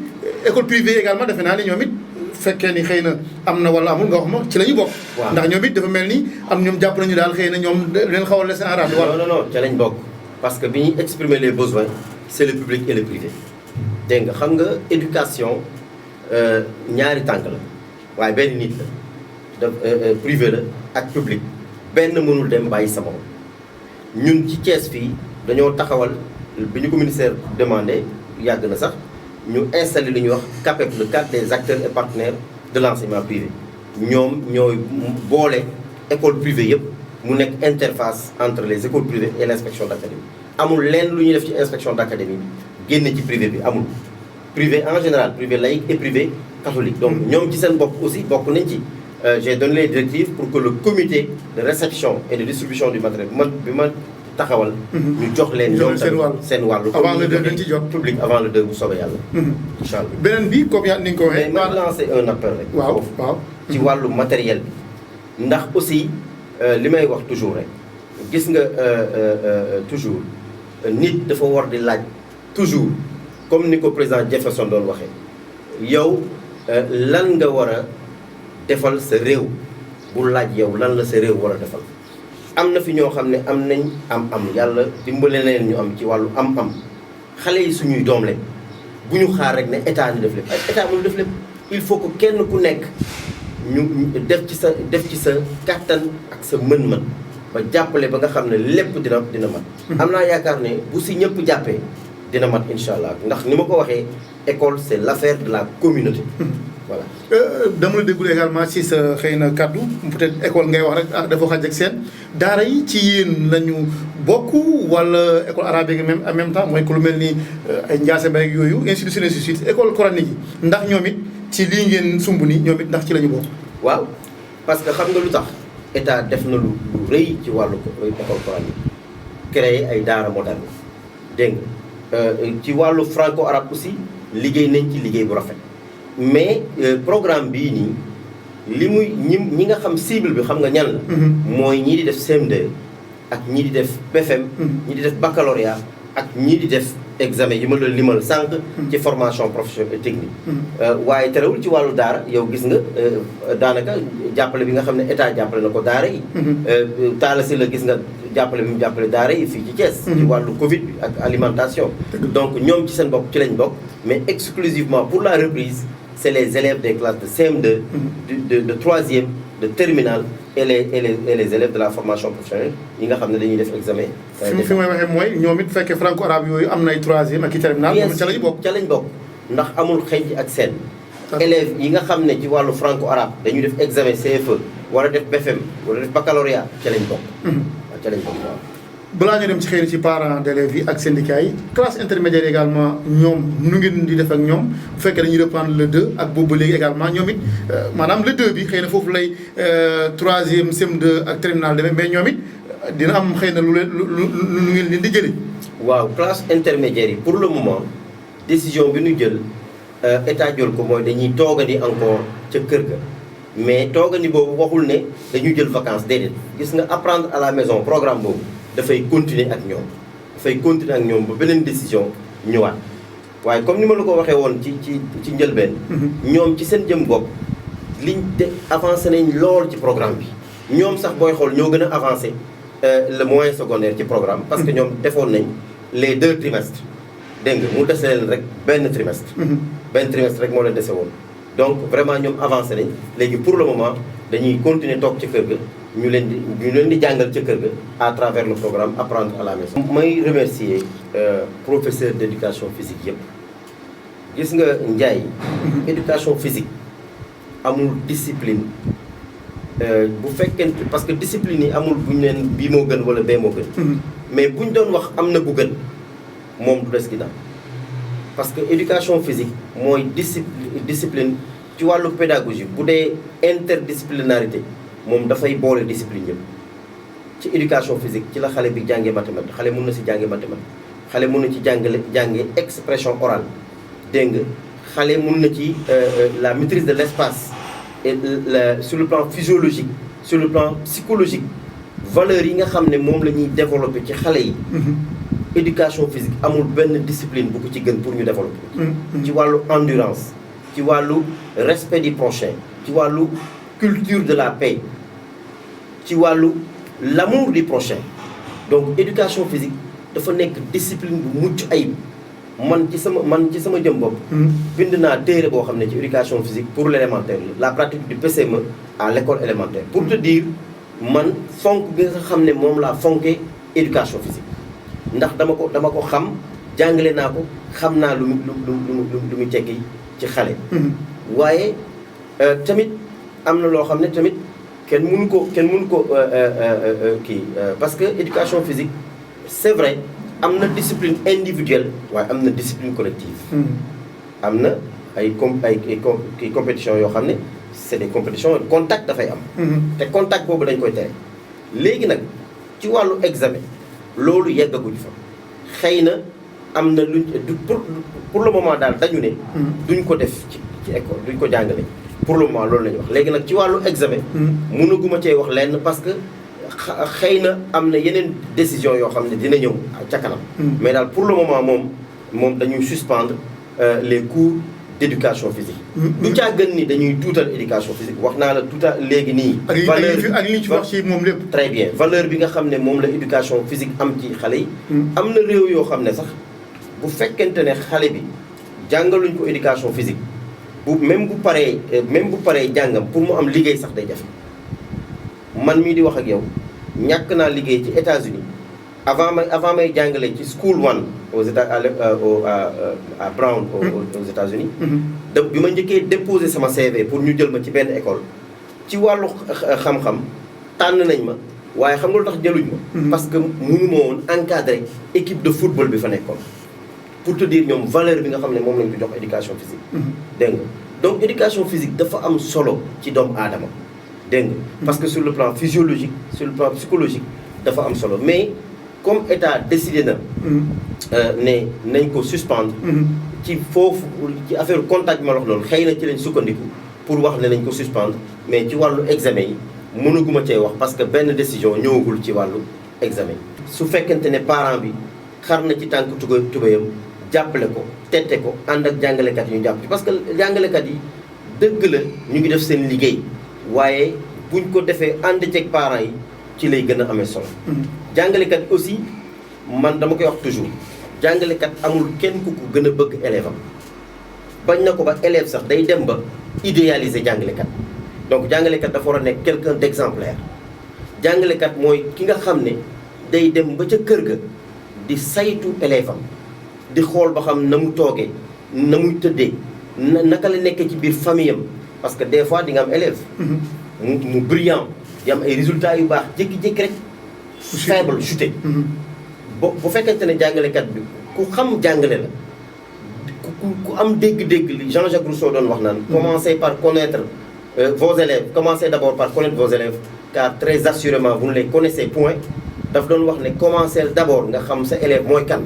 école privée également defe naa ne ñoom it fekkee ni xëy na am na wala amul nga wax ma ci la ñu bokk. ndax ñoom it dafa mel ni am ñoom jàpp nañu daal xëy na ñoom leen xaw a laisser en rade. non ca lañ bokk parce que bi ñuy exprimer les besoins c'est le public et le privé. dégg nga xam nga éducation ñaari tànk la waaye benn nit la privé la ak public benn mënul dem bàyyi sa morom ñun ci Thiès fii dañoo taxawal bi ñu ko ministère demandé yàgg na sax. ñu installé li ñuy wax CAPEP le cadre des acteurs et partenaires de l'enseignement privé ñoom ñooy boole école privée yëpp mu nekk interface entre les écoles privées et l'inspection d'académie amul lenn lu ñuy def ci inspection d'académie bi génn ci privé bi amul privé en général privé laïque et privé catholique donc ñoom ci seen bopp aussi bokk nañ ci j'ai donné les directives pour que le comité de réception et de distribution du matériel bi ma taxawal. ñu jox leen ñoom seen wàllu. avant le 2 dañ ci jot public avant le 2 bu soobee yàlla. incha allah beneen bi comme yaa ni nga ko waxee. mais ma lancé un appel rek. waaw waaw ci wàllu matériel bi. ndax aussi li may wax toujours rek gis nga toujours nit dafa war di laaj toujours comme ni ko président Jefferson doon waxee yow lan nga war a defal sa réew bu laaj yow lan la sa réew war a defal. am na fi ñoo xam ne am nañ am yàlla dimbale leen ñu am ci wàllu am xale yi suñuy doom lañ bu ñu xaar rek ne état ni def lépp ay état mënu def lépp il faut que kenn ku nekk ñu def ci sa kàttan ak sa mën-mën ba jàppale ba nga xam ne lépp dina mat. am naa yaakaar ne bu si ñëpp jàppee dina mat incha allah ndax ni ma ko waxee école c'est l'affaire de la communauté. voilà. dama la déglu également ci sa xëy na kaddu peut-être école ngay wax rek dafa xaj ak seen daara yi ci yéen lañu bokk wala école arabe yi même en même temps mooy ko lu mel ni ay Ndiassé Mbaye yooyu ainsi de suite école coranique yi ndax ñoom it ci lii ngeen sumb ni ñoom it ndax ci la ñu bokk. waaw parce que xam nga lu tax état def na lu rëy ci wàllu école coranique créer ay daara moderne dégg nga ci wàllu franco arabe aussi liggéey nañ ci liggéey bu rafet. mais programme bii nii li muy ñi nga xam cible bi xam nga ñan la. mooy ñii di def CM2 ak ñii di def BFM. ñii di def baccalauréat ak ñii di def examen yi ma la limal sànq. ci formation professionnelle et technique. waaye terewul ci wàllu daara yow gis nga daanaka jàppale bi nga xam ne état jàppale na ko daara yi. Talla Sylla la gis nga jàppale bi mu jàppale daara yi fii ci Thiès. ci wàllu Covid bi ak alimentation. donc ñoom ci seen bopp ci lañ bokk mais exclusivement pour la reprise. c'est les élèves des classes de CM2, de 3e, de terminale et les élèves de la formation professionnelle yi nga xam ne dañuy def examen. fi may waxee mooy ñoom it fekkee franco arabe yooyu am na ay 3e ak i terminale. moom ca lañ bokk ca lañ bokk ndax amul xëy ak seen. élèves yi nga xam ne ci wàllu franco arabe dañuy def examen CFE wala def BFM wala def baccalauréat ca lañ bokk. waaw ca lañ bokk waaw. balaa ñu dem ci xëy na ci parents d'élèves yi ak syndicats yi classe intermédiaire également ñoom nu ngeen di def ak ñoom bu fekkee dañuy reprendre le 2 ak boobu ba léegi également ñoom it maanaam le 2 bi xëy na foofu lay 3e CM2 ak terminale demee mais ñoom it dina am xëy na lu ngeen leen di jëlee. waaw classe intermédiaire yi pour le moment décision bi ñu jël état jël ko mooy dañuy toogandi encore ca kër ga mais toogandi boobu waxul ne dañuy jël vacances déedéet gis nga apprendre à la maison programme boobu. dafay continuer ak ñoom ba beneen décision ñëwaat waaye comme ni ma la ko waxee woon ci njëlbeen. ñoom ci seen jëm bopp liñ avancé nañ lool ci programme bi ñoom sax booy xool ñoo gën a avancé le moyen secondaire ci programme parce que ñoom defoon nañ les 2 trimestres dégg nga mu dese leen rek benn trimestre. benn trimestre rek moo leen dese woon donc vraiment ñoom avancé nañ léegi pour le moment dañuy continuer toog ci kër ga. ñu leen di jàngal ca kër ga à travers le programme apprendre à la maison. may remercier professeur d'éducation physique yëpp gis nga Ndiaye. éducation physique amul discipline bu fekkente parce que discipline yi amul bu ñu leen bii moo gën wala bee moo gën. mais bu ñu doon wax am na bu gën moom du des ginnaaw parce que éducation physique mooy discipline ci wàllu pédagogie bu dee interdisciplinarité. moom dafay boole discipline yëpp ci éducation physique ci la xale bi jàngee mathématique xale mën na si jàngee mathématique xale mën na ci jàngee expression orale dégg nga xale mën na ci la maîtrise de l'espace et sur le plan physiologique sur le plan psychologique valeurs yi nga xam ne moom la ñuy développer ci xale yi. éducation physique amul benn discipline bu ko ci gën pour ñu développer. ci wàllu endurance ci wàllu respect du prochain ci wàllu culture de la paix. ci wàllu l'amour du prochain donc éducation physique dafa nekk discipline bu mucc ayib man ci sama jëm bopp. bind naa téere boo xam ne ci éducation physique pour l'élémentaire la pratique du PCME à l'école élémentaire. pour te dire man fonk bi nga xam ne moom laa fonkee éducation physique ndax dama ko xam jàngale naa ko xam naa lu mu tekki ci xale. waaye tamit am na loo xam ne tamit. kenn mënu ko kii parce que éducation physique c'est vrai am na discipline individuelle waaye am na discipline collective. am na ay compétition yoo xam ne c'est des compétitions contact dafay am. te contact boobu dañ koy tere. léegi nag ci wàllu examen loolu yeggaguñ fa xëy na am na luñ pour le moment daal dañu ne. duñ ko def ci école duñ ko jàngale. pour le moment loolu la ñu wax léegi nag ci wàllu examen. mënaguma cee wax lenn parce que xëy na am na yeneen décision yoo xam ne dina ñëw ca kanam. mais daal pour le moment moom dañuy suspendre les cours d'éducation physique. du caa gën ni dañuy tuutal éducation physique wax naa la léegi nii. valeur ak li ñu ci wax ci moom lépp. très bien valeur bi nga xam ne moom la éducation physique am ci xale yi. am na réew yoo xam ne sax bu fekkente ne xale bi jàngaluñ ko éducation physique même bu paree jàngam pour mu am liggéey sax day jafe. man mii di wax ak yow ñàkk naa liggéey ci États-Unis avant may jàngale ci School One à Brown aux États-Unis bi ma njëkkee déposer sama CV pour ñu jël ma ci benn école ci wàllu xam-xam tànn nañ ma waaye xam nga lu tax jëluñ ma parce que mënu ma woon encadrer équipe de football bi fa nekkoon pour te dire ñoom valeur bi nga xam ne moom lañ ko jox éducation physique dégg nga donc éducation physique dafa am solo ci doomu aadama dégg nga parce que sur le plan physiologique sur le plan psychologique dafa am solo mais comme état décidé na ne nañ ko suspendre ci foofu ci affaire contact bi ma wax loolu xëy na ci lañ sukkandiku pour wax ne nañ ko suspendre mais ci wàllu examen yi mënuguma cee wax parce que benn décision ñëwagul ci wàllu examen su fekkente ne parent bi xar na ci tànk tubéyam jàppale ko tette ko ànd ak jàngalekat yi ñu jàpp ci parce que jàngalekat yi dëgg la ñu ngi def seen liggéey waaye buñ ko defee ànd ceeg parents yi ci lay gën a amee solo. jàngalekat aussi man dama koy wax toujours jàngalekat amul kenn ku ko gën a bëgg élève am bañ na ko ba élève sax day dem ba idéaliser jàngalekat donc jàngalekat dafa war a nekk quelqu'un d'exemplaire jàngalekat mooy ki nga xam ne day dem ba ca kër ga di saytu élève am di xool ba xam na mu toogee na muy tëddee naka la nekkee ci biir famille am parce que des fois di nga am élève mu brillant di am ay résultats yu baax jékki-jékki rek faible chuté bu fekkente ne jàngalekat bi ku xam jàngale la ku am dégg-dégg li Jean-Jacques Rousseau doon wax naan commencez par connaître vos élèves commencez d'abord par connaître vos élèves car très assurément vous ne les connaissez point daf doon wax ne commencez d'abord nga xam sa élève mooy kan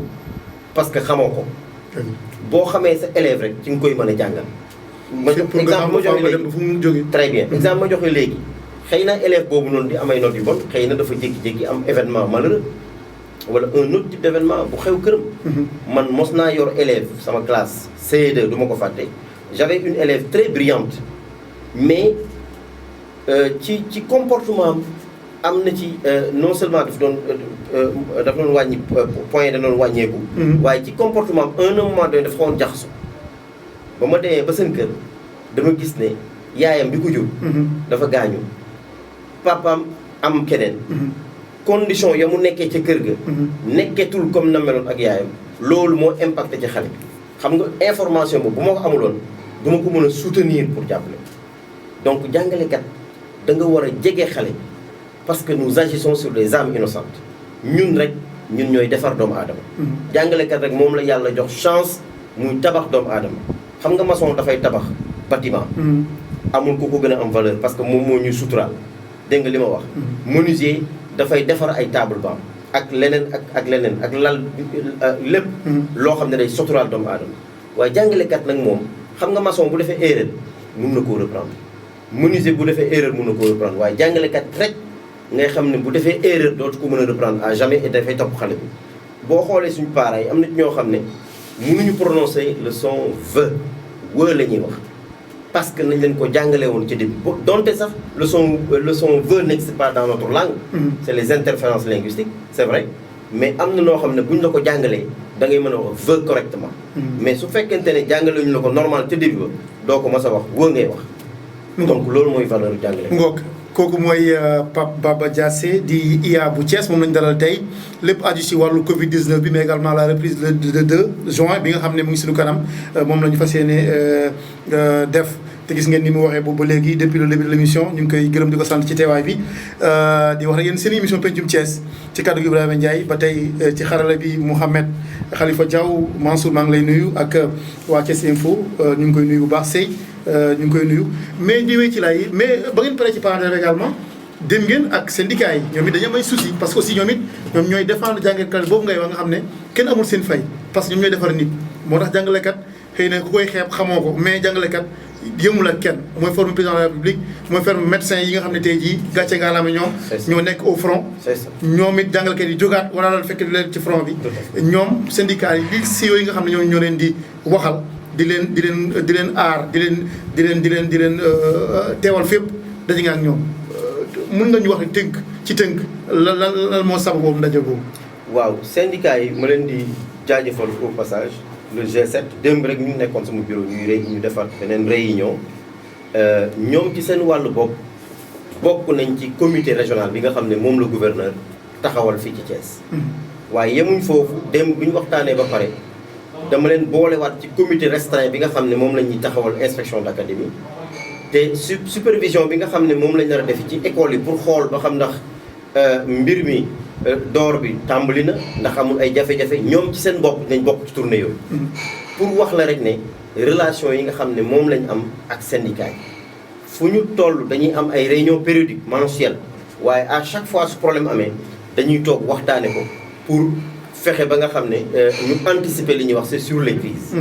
parce que xamoo ko boo xamee sa élève rek ci nga koy mën a jàngal exemple ma joxe léegi très bien exemple ma joxe léegi xëy na élève boobu noonu di amay notes yu bon xëy na dafa jékki-jékki am événement malheureux wala un autre type d'événement bu xew këram man mos naa yor élève sama classe CE2 du ma ko fàtte j'avais une élève très brillante mais ci comportement am na ci non seulement daf doon wàññi point da doon wàññeeku waaye ci comportement un moment donné dafa xawoon jaxaso ba ma demee ba seen kër dama gis ne yaayam bi ko jur dafa gaañu papaam am keneen condition ya mu nekkee ca kër ga nekketul comme na meloon ak yaayam loolu moo impacté ci xale bi xam nga information boobu bu ma ko amuloon du ma ko mën a soutenir pour jàppale donc jàngalekat da nga war a jege xale parce que nous agissons sur des âmes innocentes ñun ñooy defar doomu aadama jàngalekat rek moom la yàlla jox chance muy tabax doomu aadama xam nga maçon dafay tabax bâtiment amul ku ko gën a am valeur parce que moom moo ñuy suturaal dégg nga li ma wax menuisier dafay defar ay table banc ak leneen ak leneen ak lal lépp loo xam ne day suturaal doomu aadama waaye jàngalekat nag moom xam nga maçon bu defee erreur mun na koo reprendre menuisier bu defee erreur mun na koo reprendre waaye jàngalekat rek ngay xam ne bu defee erreur dootu ko mën a reprendre à jamais et dafay topp xale bi boo xoolee suñu parents yi am na ñoo xam ne mënuñu prononcer le son vë la ñuy wax parce que nañ leen ko jàngale woon ci début donte sax le son vë n'existe pas dans notre langue c'est les interférences linguistiques c'est vrai mais am na noo xam ne buñ la ko jàngalee da ngay mën a wax vë correctement mais su fekkente ne jàngale ñu la ko normal ca début ba doo ko mas a wax vë ngay wax donc loolu mooy valeur jàngale kooku mooy Pape Baba Diassé di IA bu Thiès moom lañu dalal tey lépp aju si wàllu Covid 19 bi mais également la reprise le 2 juin bi nga xam ne mu ngi suñu kanam moom la ñu fas yéene def te gis ngeen ni mu waxee boobu ba léegi depuis le début de l'émission ñu ngi koy gërëm di ko sant ci teewaay bi di wax rek yéen seen émission Pencum Thiès ci kaddu gi Ibrahima Ndiaye ba tey ci xarala bi Mouhamed Khalifa Diaw Mansour maa ngi lay nuyu ak waa Thiès Info ñu ngi koy nuyu bu baax Sey ñu ngi koy nuyu mais di wéy ci laay mais ba ngeen paree ci parenthèse également dem ngeen ak syndicat yi ñoom it dañu am ay soucis parce que aussi ñoom it ñoom ñooy défendre jàngalekat boobu ngay wax nga xam ne kenn amul seen fay parce que ñoom ñooy defar nit moo tax jàngalekat xëy na ku koy xeeb xamoo ko mais jàngalekat yëmul ak kenn mooy forme président de la République mooy forme médecin yi nga xam ne tey jii gàcce ngaalaama ñoom ñoo nekk au front ñoom it jàngalekat yi jógaat wala la fekk leen ci front bi ñoom syndicat yi li si yooyu nga xam ne ñoom ñoo leen di waxal di leen aar di leen teewal fépp daje nga ak ñoom mën nga ñu wax ci tënk lan moo sabab boobu ndaje boobu. waaw syndicat yi ma leen di jaajëfal au passage le G7 démb rek ñu nekkoon sama bureau ñu defar beneen réunion ñoom ci seen wàllu bokk nañ ci comité régional bi nga xam ne moom la gouverneur taxawal fii ci Thiès. waaye yemuñ foofu démb bi ñu waxtaanee ba pare dama leen boolewaat ci comité restreint bi nga xam ne moom la ñuy taxawal inspection d'académie. te supervision bi nga xam ne moom lañ nar a def ci école yi pour xool ba xam ndax mbir mi door bi tàmbali na ndax amul ay jafe-jafe ñoom ci seen bopp nañ bokk ci tournée yooyu. pour wax la rek ne relation yi nga xam ne moom lañ am ak syndicat yi fu ñu toll dañuy am ay réunions périodiques mensuelles waaye à chaque fois su problème amee dañuy toog waxtaane ko pour fexe ba nga xam ne ñu anticiper li ñuy wax c'est sur les crises.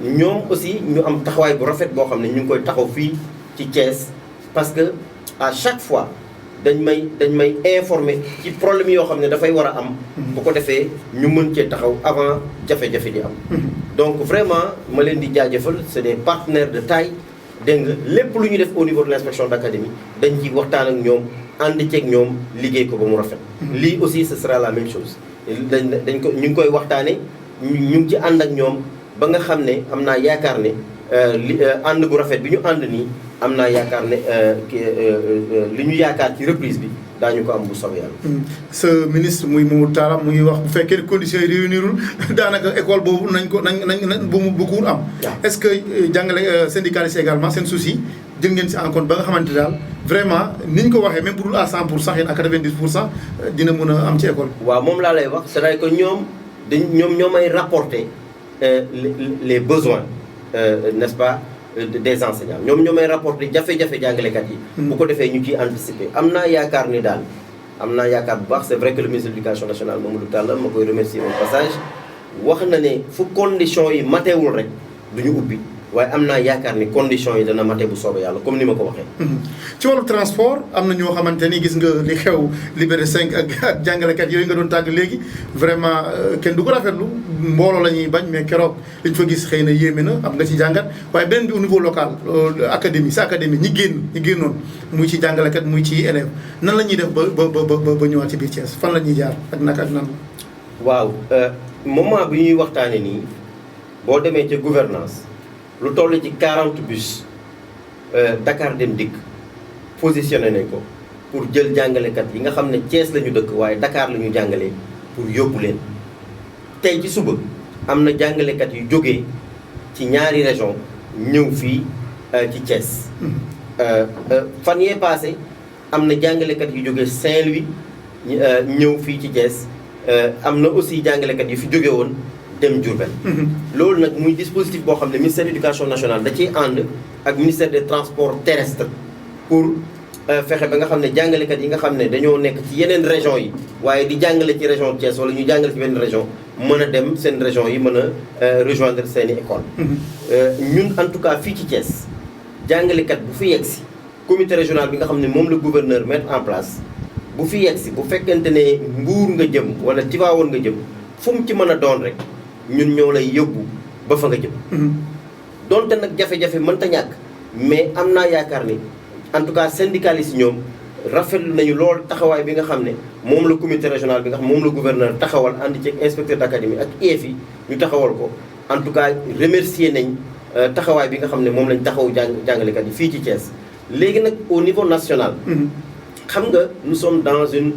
ñoom aussi ñu am taxawaay bu rafet boo xam ne ñu ngi koy taxaw fii ci Thiès parce que à chaque fois dañ may informer ci problème yoo xam ne dafay war a am. bu ko defee ñu mën cee taxaw avant jafe-jafe di am. donc vraiment ma leen di jaajëfal c'est des partenaires de taille dégg nga lépp lu ñu def au niveau de l'inspection d'académie dañ ci waxtaan ak ñoom ànd ceeg ñoom liggéey ko ba mu rafet. lii aussi ce sera la même chose dañ ko ñu ngi koy waxtaanee ñu ngi ci ànd ak ñoom ba nga xam ne am naa yaakaar ne ànd bu rafet bi ñu ànd nii. am naa yaakaar ne li ñu yaakaar ci reprise bi daañu ko am bu soobee yàlla. sa ministre muy Mamadou Talla mu ngi wax bu fekkee conditions yi réunirul daanaka école boobu nañ bu cours am. est-ce que jàngale syndicaliste également seen souci jël ngeen si en compte ba nga xamante daal vraiment ni ñu ko waxee même bu dul à 100% yéen à 90% dina mën a am ci école. waaw moom laa lay wax c'est-à-dire que ñoo may rapporter les besoins n'est-ce pas. des enseignants ñoom ñoo may rapporté jafe-jafe jàngalekat yi. bu ko defee ñu ciy anticiper am naa yaakaar ni daal am naa yaakaar bu baax c'est vrai que le ministre de l'éducation nationale Mamadou Talla ma koy remercier au passage wax na ne fu conditions yi matewul rek du ñu ubbi waaye am naa yaakaar ni conditions yi dana mate bu soobee yàlla comme ni ma ko waxee. ci wàllu transport am na ñoo xamante ni gis nga li xew Liberté 5 ak jàngalekat yooyu nga doon tàgg léegi vraiment kenn du ko rafetlu mbooloo la ñuy bañ mais keroog liñ fa gis xëy na yéeme na am nga ci jàngat waaye beneen bi au niveau local académie sa académie ñi génnoon muy ci jàngalekat muy ci élève nan la ñuy def ba ñëwaat ci biir Thiès fan la ñuy jaar ak naka ak nan. waaw moment bi ñuy waxtaanee nii boo demee ca gouvernance lu toll ci 40 bus Dakar Dem Dikk positionné nañ ko pour jël jàngalekat yi nga xam ne Thiès la ñu dëkk waaye Dakar la ñu jàngalee pour yóbbu leen. tey ci suba am na jàngalekat yu jógee ci ñaari région ñëw fii ci Thiès. fan yee passé am na jàngalekat yu jógee Saint-Louis ñëw fii ci Thiès am na aussi jàngalekat yu fi jóge woon dem Diourbel. loolu nag muy dispositif boo xam ne ministère de l'éducation nationale da ciy ànd ak ministère des transports terrestres pour fexe ba nga xam ne jàngalekat yi nga xam ne dañoo nekk ci yeneen région yi waaye di jàngale ci région Thiès wala ñu jàngale ci benn région mën a dem seen région yi mën a rejoindre seeni école ñun en tout cas fii ci Thiès jàngalekat bu fi yegsi comité régional bi nga xam ne moom la gouverneur mettre en place bu fi yegsi bu fekkente ne Mbour nga jëm wala Tivaouane nga jëm fu mu ci mën a doon rek ñun ñoo lay yóbbu ba fa nga jëm donte nag jafe-jafe mënta ñàkk mais am naa yaakaar ni en tout cas syndicalistes ñoom rafetlu nañu lool taxawaay bi nga xam ne moom la comité régional bi nga xam moom la gouverneur taxawal ànd ci inspecteur d'académie ak IEF yi ñu taxawal ko en tout cas remercier nañ taxawaay bi nga xam ne moom lañ taxaw jàngalekat yi fii ci Thiès. léegi nag au niveau national xam nga nous sommes dans une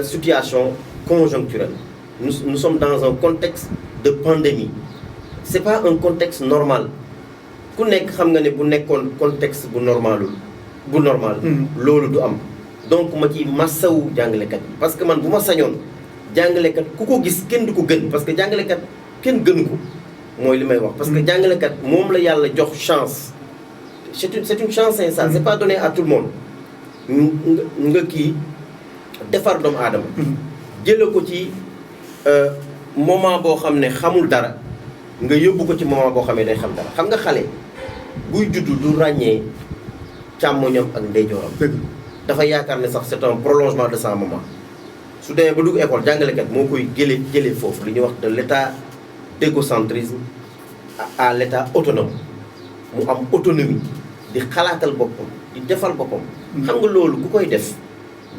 situation conjoncturelle nous sommes dans un contexte de pandémie c'est pas un contexte normal ku nekk xam nga ne bu nekkoon contexte bu normal loolu du am donc ma ci massawu jàngalekat yi parce que man bu ma sañoon jàngalekat ku ko gis kenn du ko gën parce que jàngalekat kenn gënu ko mooy li may wax parce que jàngalekat moom la yàlla jox chance c'est une chance ça c'est pas donné à tout le monde nga kii defar doomu aadama jële ko ci moment boo xam ne xamul dara nga yóbbu ko ci moment boo xam ne day xam dara xam nga xale buy juddu du ràññee càmmoñam ak ndeyjooram dafa yaakaar ne sax c'est un prolongement de sa maman su demee ba dugg école jàngalekat moo koy jëlee foofu li ñuy wax de l'état d'égocentrisme à l'état autonome mu am autonomie di xalaatal boppam di defal boppam xam nga loolu ku koy def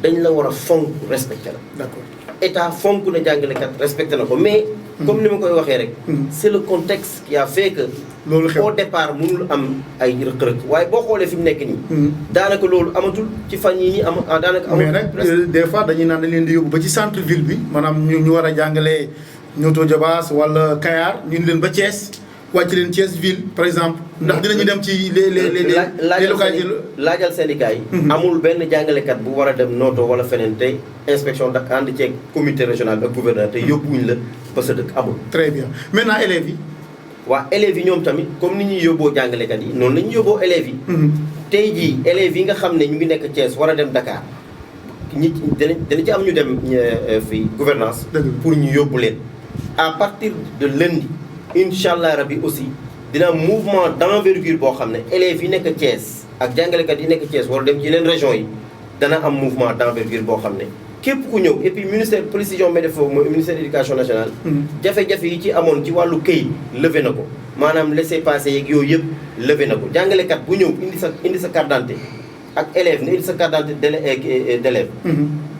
dañ la war a fonk respecté la d'accord état fonk na jàngalekat respecté na ko mais comme ni ma koy waxee rek c'est le contexte qui a fait que loolu xew au départ mënul am ay rëq-rëq waaye boo xoolee fi mu nekk nii daanaka loolu amatul ci fan yii nii daanaka amatul mais nag des fois dañuy naan dañ leen di yóbbu ba ci centre ville bi maanaam ñu war a jàngalee Notto Diobass wala Kayar ñu leen ba Thiès wàcc leen Thiès ville par exemple ndax dinañu dem ci les localités laajal syndicat yi amul benn jàngalekat bu war a dem Notto wala feneen tey inspection dak ànd ceeg comité régional ak gouverneur te yóbbuwuñ la ba sa dëkk amul très bien maintenant élèves yi waa élèves yi ñoom tamit comme ni ñuy yóbboo jàngalekat yi noonu la ñuy yóbboo élèves yi tey jii élèves yi nga xam ne ñu ngi nekk Thiès war a dem Dakar ñi dana ci am ñu dem fii gouvernance pour ñu yóbbu leen à partir de lundi Inch'Allah Rabbi aussi dina am mouvement d'envergure boo xam ne élèves yi nekk Thiès ak jàngalekat yi nekk Thiès war dem ci yeneen régions yi dana am mouvement d'envergure boo xam ne képp ku ñëw et puis ministère précision mais foofu mooy ministère de l'éducation nationale jafe-jafe yi ci amoon ci wàllu këyit levé na ko maanaam laissez-passer yeeg yooyu yëpp levé na ko jàngalekat bu ñëw indi sa carte d'identité ak élève nga indi sa carte d'identité d'élève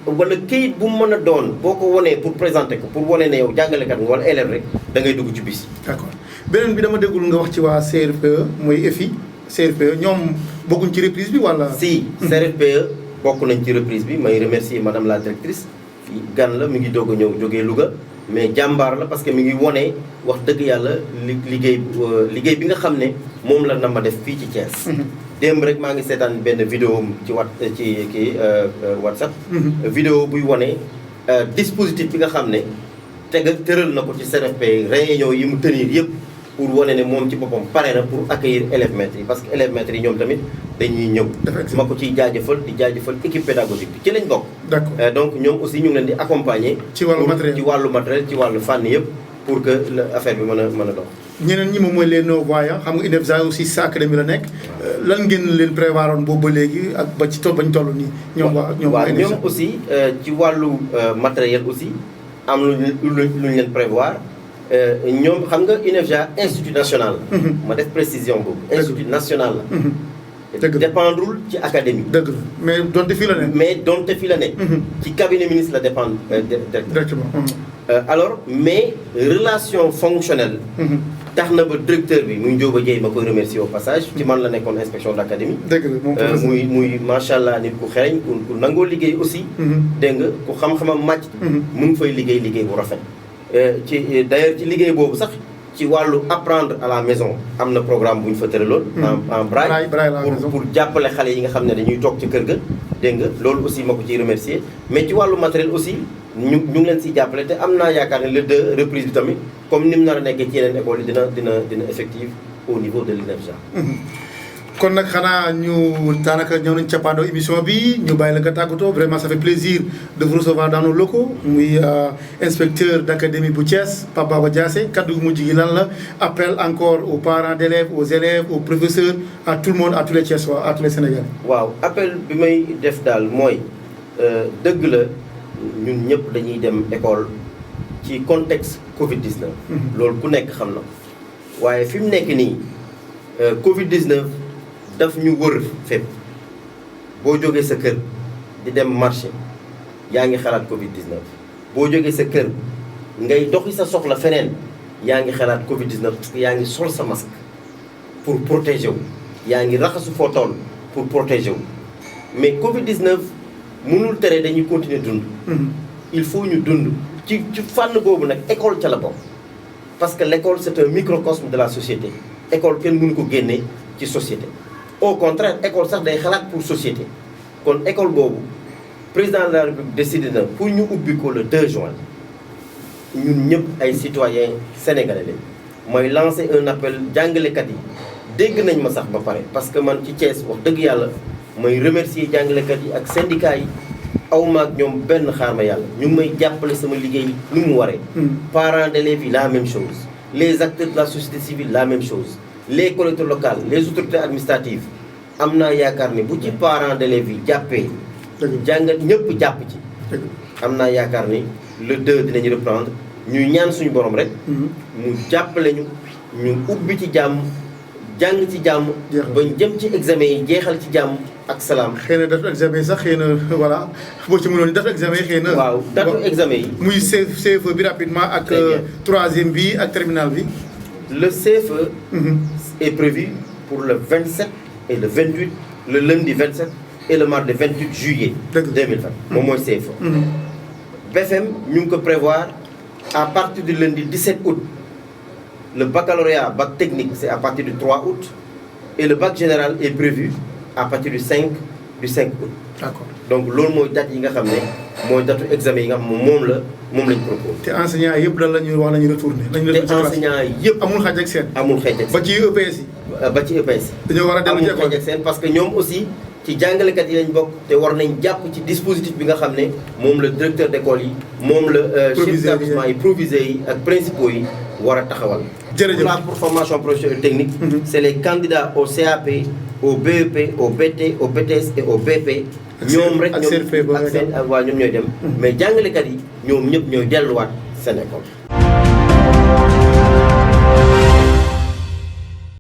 wala këyit bu mu mën a doon boo ko wonee pour présenter ko pour wane ne yow jàngalekat nga wala élève rek da ngay dugg ci bis. d'accord beneen bi dama déggul nga wax ci waa CRPE mooy EFI CRPE ñoom bokkuñ ci reprise bi wala. si CRPE bokk nañ ci reprise bi may remercier madame la directrice gan la mi ngi doog a ñëw jógee Louga mais jàmbaar la parce que mi ngi wone wax dëgg yàlla liggéey bi nga xam ne moom la na ma def fii ci Thiès. démb rek maa ngi seetaan benn vidéo ci WhatsApp. vidéo buy wone dispositif bi nga xam ne tëral na ko ci CRFP réunion yi mu tenir yëpp pour wane ne moom ci boppam pare na pour accueillir élèves maîtres yi parce que élèves maîtres yi ñoom tamit dañuy ñëw. ma ko ciy jaajëfal di jaajëfal équipe pédagogique bi ci lañ bokk. d'accord donc ñoom aussi ñu ngi leen di accompagner. ci wàllu matériel ci wàllu fànn yëpp pour que affaire bi mën a dox. ñeneen ñi moom mooy les non-voyants xam nga INEFJA aussi sa académie la nekk lan ngeen leen prévoir woon boobu ba léegi ak ba ci bañ toll nii. ñoom aussi ci wàllu matériel aussi am lu ñu leen prévoir ñoom xam nga INEFJA institut national la. ma def précision boobu. institut national la. dépendrul ci académie. dëgg la mais donte fii la ne. ci cabinet ministre la dépendre directement. alors mais relation fonctionnelle. tax na ba directeur bi muy Ndioba Dieye ma koy remercier au passage ci man la nekkoon inspection d'académie. dëgg la muy macha allah nit ku xereñ ku nangoo liggéey aussi. dégg nga ku xam-xamam màcc. mu ngi fay liggéey bu rafet. d'ailleurs ci liggéey boobu sax ci wàllu apprendre à la maison am na programme bu ñu fa tëraloon. en braille pour jàppale xale yi nga xam ne dañuy toog ci kër ga. dégg nga loolu aussi ma ko ciy remercier mais ci wàllu matériel aussi ñu ngi leen siy jàppale te am naa yaakaar ne le deux reprise bi tamit comme ni mu nar a nekkee ci yeneen école yi dina effective au niveau de l'INEFJA. kon nag xanaa ñu daanaka ñëw nañ cappaandoo émission bi ñu bàyyi la nga tàggatoo vraiment ça fait plaisir de vous recevoir dans nos locaux muy inspecteur d'académie bu Thiès Pape Baba Diassé kaddu gu mujj gi lan la appel encore aux parents d'élèves aux élèves aux professeurs à tout le monde à tous les Thiessois à tous les Sénégalais. waaw appel bi may def daal mooy dëgg la ñun ñëpp dañuy dem école ci contexte Covid-19. loolu ku nekk xam na waaye fi mu nekk nii Covid-19. daf ñu wër fépp boo jógee sa kër di dem marché yaa ngi xalaat Covid-19 boo jógee sa kër ngay doxi sa soxla feneen yaa ngi xalaat Covid-19 parce que yaa ngi sol sa masque pour protéger wu yaa ngi raxasu foo toll pour protéger wu mais Covid-19 mënul tere dañuy continuer dund. il faut ñu dund ci fànn boobu nag école ca la bokk parce que l'école c'est un microcosme de la société école kenn mënu ko génne ci société au contraire école sax day xalaat pour société kon école boobu président de la République décidé na pour ñu ubbi ko le 2 juin ñun ñëpp ay citoyens sénégalais lañ mooy lancer un appel jàngalekat yi dégg nañ ma sax ba pare parce que man ci Thiès wax dëgg yàlla mooy remercier jàngalekat yi ak syndicats yi awma ak ñoom benn xaar ma yàlla ñu ngi may jàppale sama liggéey ni mu waree. Parents d'élèves yi la même chose les acteurs de la société civile la même chose les collectivités locales les autorités administratives am naa yaakaar ni bu ci parents d'élèves yi jàppee jàngat ñëpp jàpp ci am naa yaakaar ni le 2 dinañu reprendre ñu ñaan suñu borom rek mu jàppale ñu ubbi ci jàmm jàng ci jàmm ba jëm ci examen yi jeexal ci jàmm ak salaam. xëy na def examen sax xëy na voilà boo ci mënoon def examen xëy na. waaw datu examen yi. muy CFE bi rapidement ak. troisième bi ak terminal bi. le CFE. est prévu pour le 27 et le 28 le lundi 27 et le mardi 28 juillet. 2020 moom mooy CFE. BFM ñu ngi ko prévoir à partir du lundi 17 août. Le baccalauréat, bac technique, c'est à partir du 3 août. Et le bac général est prévu à partir du 5 août. D'accord. Donc, c'est la date qui est la date examen qui est proposé. Les enseignants, ils vont retourner. Les enseignants, ils amul xaj ak seen. amul xaj ak ba ci EPS yi. ba ci EPS yi. dañoo war a dellu ci école amul xaj ak seen parce que ñoom aussi ci jàngalekat yi lañ bokk te war nañ jàpp ci dispositif bi nga xam ne moom la directeur d'école yi moom la chef d'établissement yi proviseurs yi ak principaux yi war a taxawal. jërëjëf pour formation professionnelle technique. c'est les candidats au CAP au BEP au BT au BTS et au BP. ñoom rek ñoom ak seen waa ñoom ñooy dem. mais jàngalekat yi ñoom ñëpp ñooy delluwaat seen école.